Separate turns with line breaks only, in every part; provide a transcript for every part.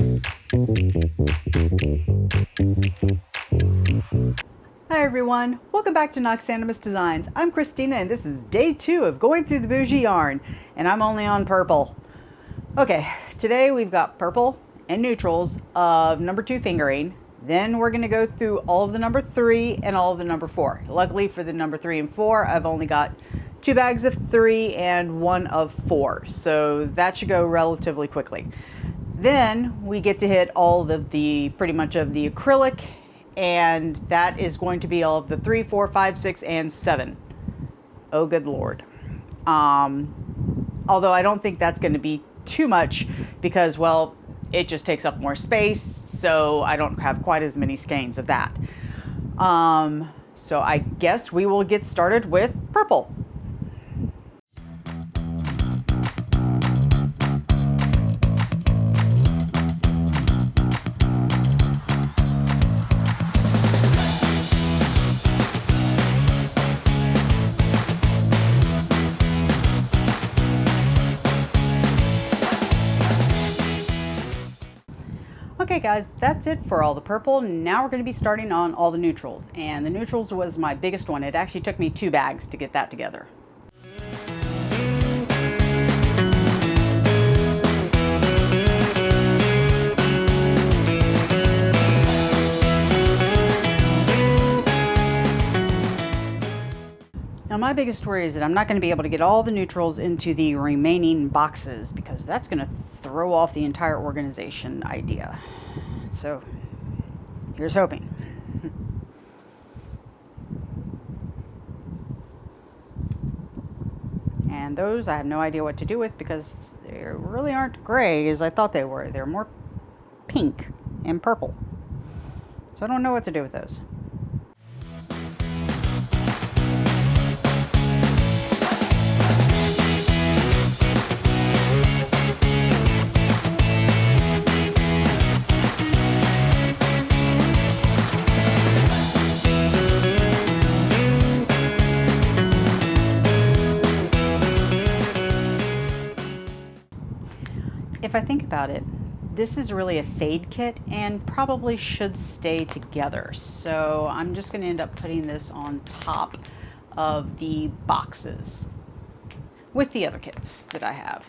Hi everyone, welcome back to Noxanimus Designs. I'm Christina and this is day 2 of going through the bougie yarn, and I'm only on purple. Okay, today we've got purple and neutrals of number 2 fingering. Then we're going to go through all of the number 3 and all of the number 4. Luckily for the number 3 and 4, I've only got 2 bags of 3 and 1 of 4, so that should go relatively quickly. Then we get to hit all of the pretty much of the acrylic, and that is going to be all of the 3, 4, 5, 6, and 7. Oh, good Lord. Although I don't think that's going to be too much because, well, it just takes up more space, so I don't have quite as many skeins of that. So I guess we will get started with purple. Okay guys, that's it for all the purple. Now we're going to be starting on all the neutrals, and the neutrals was my biggest one. It actually took me 2 bags to get that together. Now my biggest worry is that I'm not going to be able to get all the neutrals into the remaining boxes because that's going to throw off the entire organization idea. So here's hoping. And those I have no idea what to do with because they really aren't gray as I thought they were. They're more pink and purple. So I don't know what to do with those. If I think about it, this is really a fade kit and probably should stay together. So I'm just going to end up putting this on top of the boxes with the other kits that I have.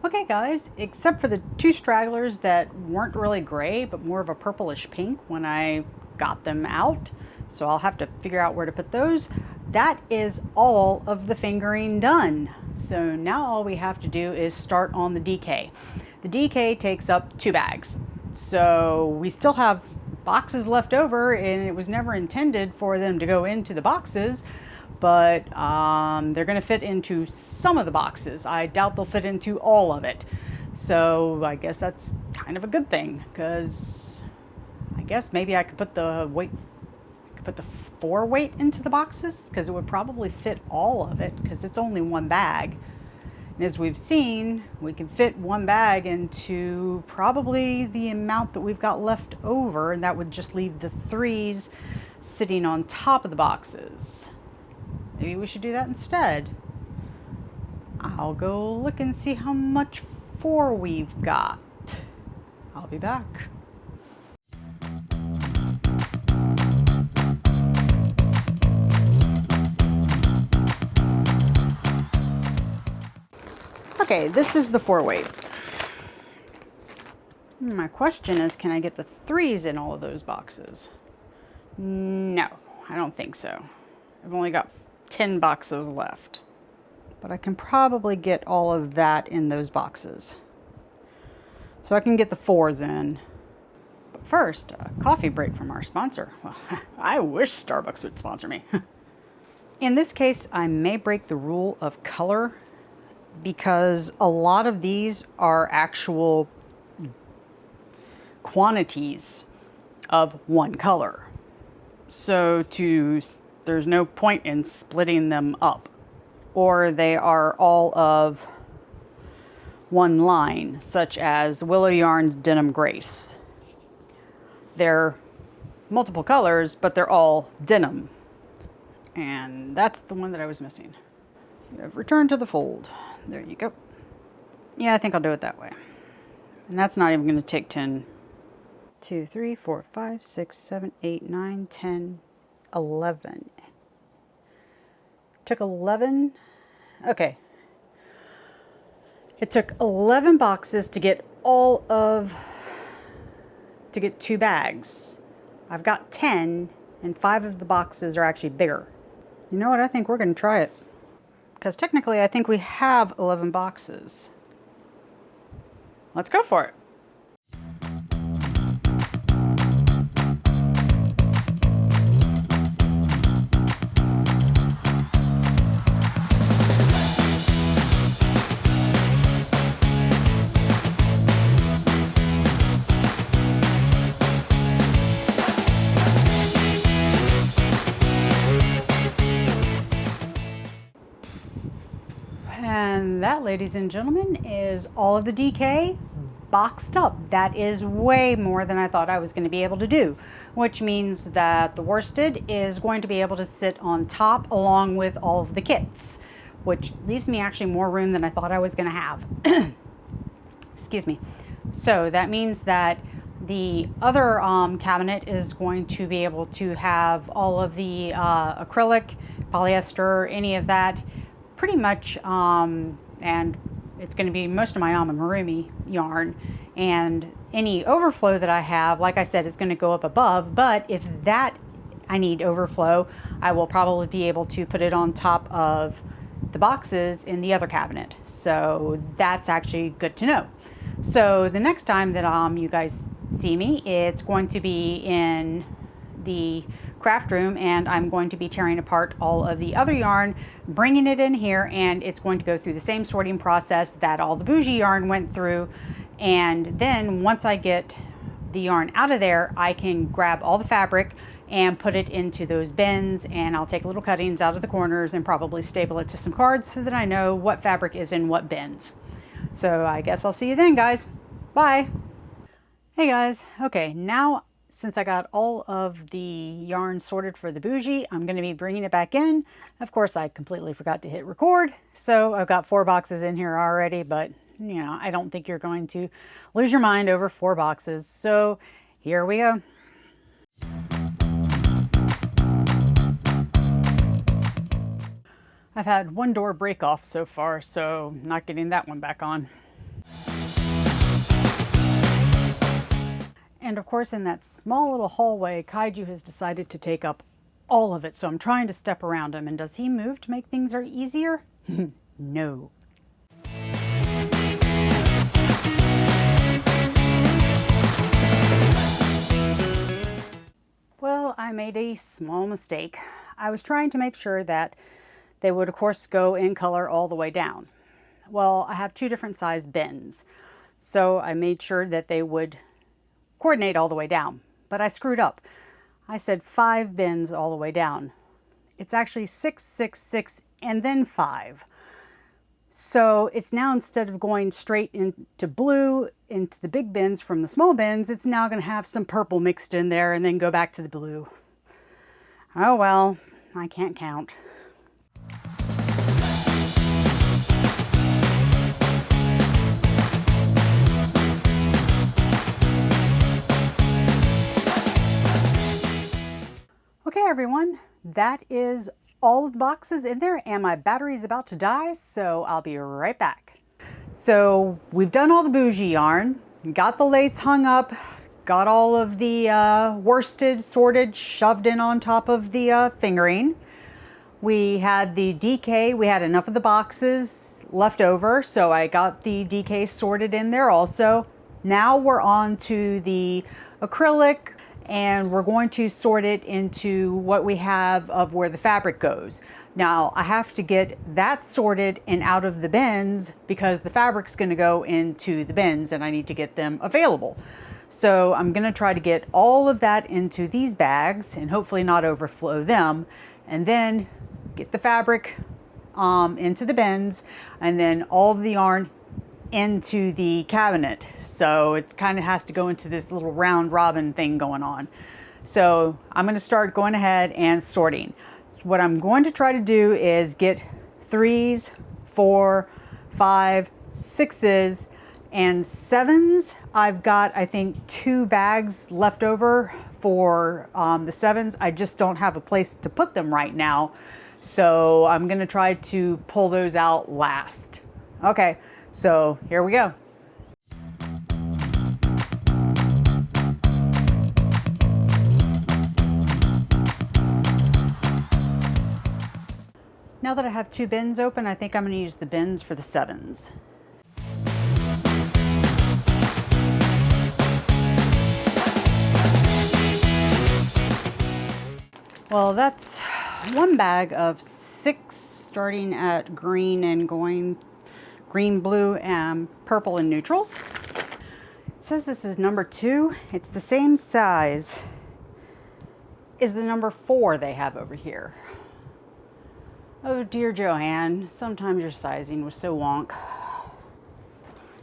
Okay guys, except for the 2 stragglers that weren't really gray but more of a purplish pink when I got them out, so I'll have to figure out where to put those. That is all of the fingering done. So now all we have to do is start on the DK. The DK takes up 2 bags, so we still have boxes left over, and it was never intended for them to go into the boxes, but they're going to fit into some of the boxes. I doubt they'll fit into all of it. So I guess that's kind of a good thing, because I guess maybe I could put the weight, 4 weight into the boxes, because it would probably fit all of it, because it's only 1 bag. And as we've seen, we can fit 1 bag into probably the amount that we've got left over, and that would just leave the 3s sitting on top of the boxes. Maybe we should do that instead. I'll go look and see how much 4 we've got. I'll be back. Okay, this is the 4 weight. My question is, can I get the 3s in all of those boxes? No, I don't think so. I've only got 10 boxes left. But I can probably get all of that in those boxes. So I can get the 4s in. But first, a coffee break from our sponsor. Well, I wish Starbucks would sponsor me. In this case, I may break the rule of color because a lot of these are actual quantities of one color. So there's no point in splitting them up. Or they are all of one line, such as Willow Yarn's Denim Grace. They're multiple colors, but they're all denim. And that's the one that I was missing. You have returned to the fold. There you go. Yeah, I think I'll do it that way. And that's not even going to take 10. 2, 3, 4, 5, 6, 7, 8, 9, 10, 11. Took 11. Okay. It took 11 boxes to get to get 2 bags. I've got 10, and 5 of the boxes are actually bigger. You know what? I think we're going to try it. Because technically, I think we have 11 boxes. Let's go for it. And that, ladies and gentlemen, is all of the DK boxed up. That is way more than I thought I was going to be able to do, which means that the worsted is going to be able to sit on top along with all of the kits, which leaves me actually more room than I thought I was going to have. Excuse me. So that means that the other cabinet is going to be able to have all of the acrylic, polyester, any of that, pretty much, and it's going to be most of my amigurumi yarn, and any overflow that I have, like I said, is going to go up above. But if that I need overflow, I will probably be able to put it on top of the boxes in the other cabinet. So that's actually good to know. So the next time that you guys see me, it's going to be in the craft room, and I'm going to be tearing apart all of the other yarn, bringing it in here, and it's going to go through the same sorting process that all the bougie yarn went through. And then once I get the yarn out of there, I can grab all the fabric and put it into those bins, and I'll take little cuttings out of the corners and probably staple it to some cards so that I know what fabric is in what bins. So I guess I'll see you then, guys. Bye. Hey guys. Okay, now since I got all of the yarn sorted for the bougie, I'm going to be bringing it back in. Of course, I completely forgot to hit record, so I've got 4 boxes in here already, but you know, I don't think you're going to lose your mind over 4 boxes. So here we go. I've had 1 door break off so far, so not getting that one back on. And of course, in that small little hallway, Kaiju has decided to take up all of it. So I'm trying to step around him. And does he move to make things easier? No. Well, I made a small mistake. I was trying to make sure that they would, of course, go in color all the way down. Well, I have 2 different size bins. So I made sure that they would coordinate all the way down, but I screwed up. I said 5 bins all the way down. It's actually 6, 6, 6, and then 5. So it's now, instead of going straight into blue into the big bins from the small bins, it's now going to have some purple mixed in there and then go back to the blue. Oh well, I can't count. Okay everyone, that is all of the boxes in there, and my battery's about to die, so I'll be right back. So we've done all the bougie yarn, got the lace hung up, got all of the worsted sorted, shoved in on top of the fingering. We had the DK, we had enough of the boxes left over, so I got the DK sorted in there also. Now we're on to the acrylic, and we're going to sort it into what we have of where the fabric goes. Now I have to get that sorted and out of the bins because the fabric's going to go into the bins and I need to get them available. So I'm going to try to get all of that into these bags and hopefully not overflow them, and then get the fabric into the bins, and then all of the yarn into the cabinet. So it kind of has to go into this little round robin thing going on. So I'm going to start going ahead and sorting. What I'm going to try to do is get 3s, 4, 5, 6s, and 7s. I've got, I think, 2 bags left over for the 7s. I just don't have a place to put them right now. So I'm going to try to pull those out last. Okay, so here we go. Now that I have 2 bins open, I think I'm going to use the bins for the 7s. Well, that's 1 bag of 6, starting at green and going green, blue, and purple and neutrals. It says this is number 2. It's the same size as the number 4 they have over here. Oh dear Joanne, sometimes your sizing was so wonk.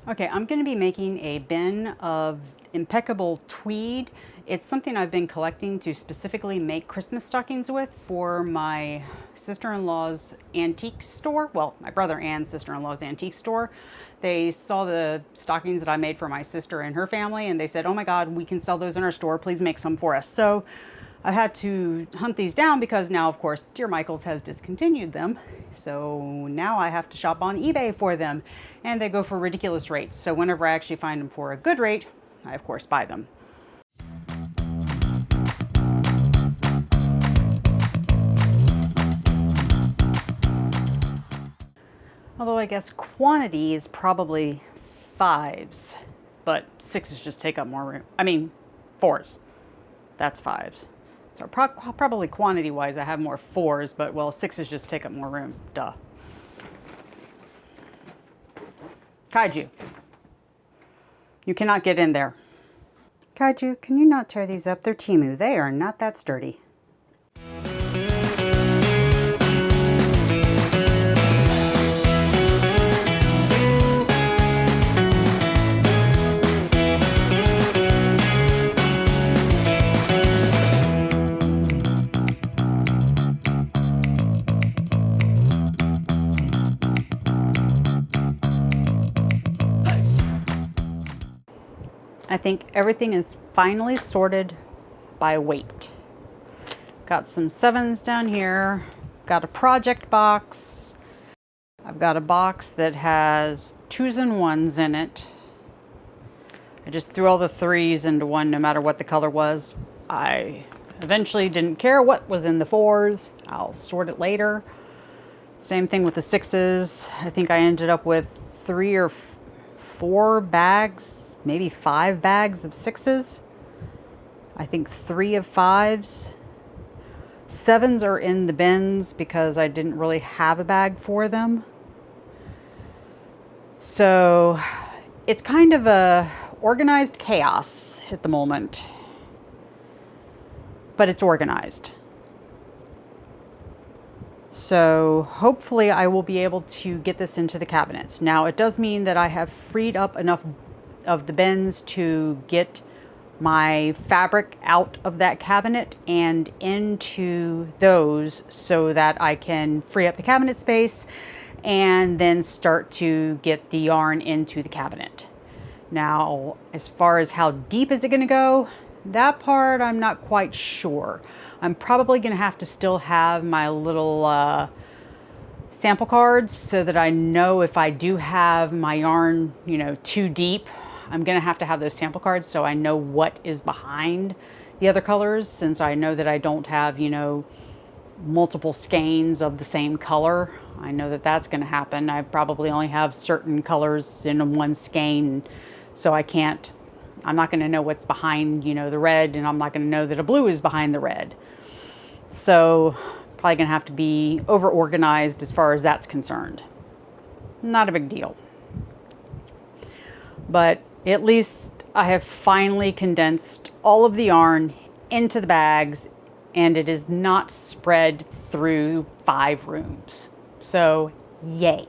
Okay, I'm going to be making a bin of impeccable tweed. It's something I've been collecting to specifically make Christmas stockings with for my sister-in-law's antique store. Well, my brother and sister-in-law's antique store. They saw the stockings that I made for my sister and her family, and they said, oh my God, we can sell those in our store. Please make some for us. So I had to hunt these down because now, of course, Dear Michaels has discontinued them. So now I have to shop on eBay for them, and they go for ridiculous rates. So whenever I actually find them for a good rate, I of course buy them. Although I guess quantity is probably 5s, but 6s just take up more room. I mean, 4s. That's 5s. So probably quantity-wise, I have more 4s, but well, 6s just take up more room. Duh. Kaiju. You cannot get in there. Kaiju, can you not tear these up? They're Temu. They are not that sturdy. I think everything is finally sorted by weight. Got some 7s down here. Got a project box. I've got a box that has 2s and 1s in it. I just threw all the 3s into one no matter what the color was. I eventually didn't care what was in the 4s. I'll sort it later. Same thing with the 6s. I think I ended up with 3 or 4 bags. Maybe 5 bags of 6s. I think 3 of 5s. 7s are in the bins because I didn't really have a bag for them. So it's kind of a organized chaos at the moment, but it's organized. So hopefully I will be able to get this into the cabinets. Now it does mean that I have freed up enough of the bins to get my fabric out of that cabinet and into those so that I can free up the cabinet space and then start to get the yarn into the cabinet. Now, as far as how deep is it going to go, that part I'm not quite sure. I'm probably going to have to still have my little sample cards so that I know if I do have my yarn, you know, too deep. I'm going to have those sample cards so I know what is behind the other colors, since I know that I don't have, you know, multiple skeins of the same color. I know that that's going to happen. I probably only have certain colors in one skein, so I can't I'm not going to know what's behind, you know, the red, and I'm not going to know that a blue is behind the red. So probably going to have to be over organized as far as that's concerned. Not a big deal. But at least I have finally condensed all of the yarn into the bags, and it is not spread through 5 rooms. So yay.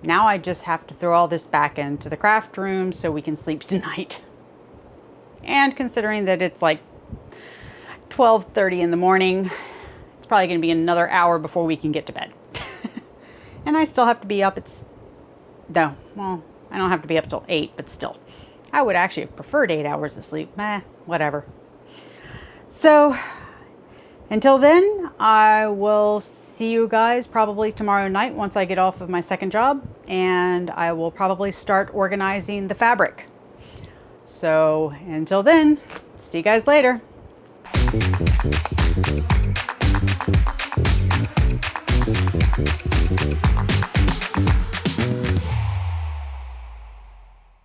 Now I just have to throw all this back into the craft room so we can sleep tonight. And considering that it's like 12:30 in the morning, it's probably going to be another hour before we can get to bed. And I still have to be up at, no, well, I don't have to be up till 8, but still. I would actually have preferred 8 hours of sleep. Whatever. So until then, I will see you guys probably tomorrow night once I get off of my second job, and I will probably start organizing the fabric. So until then, see you guys later.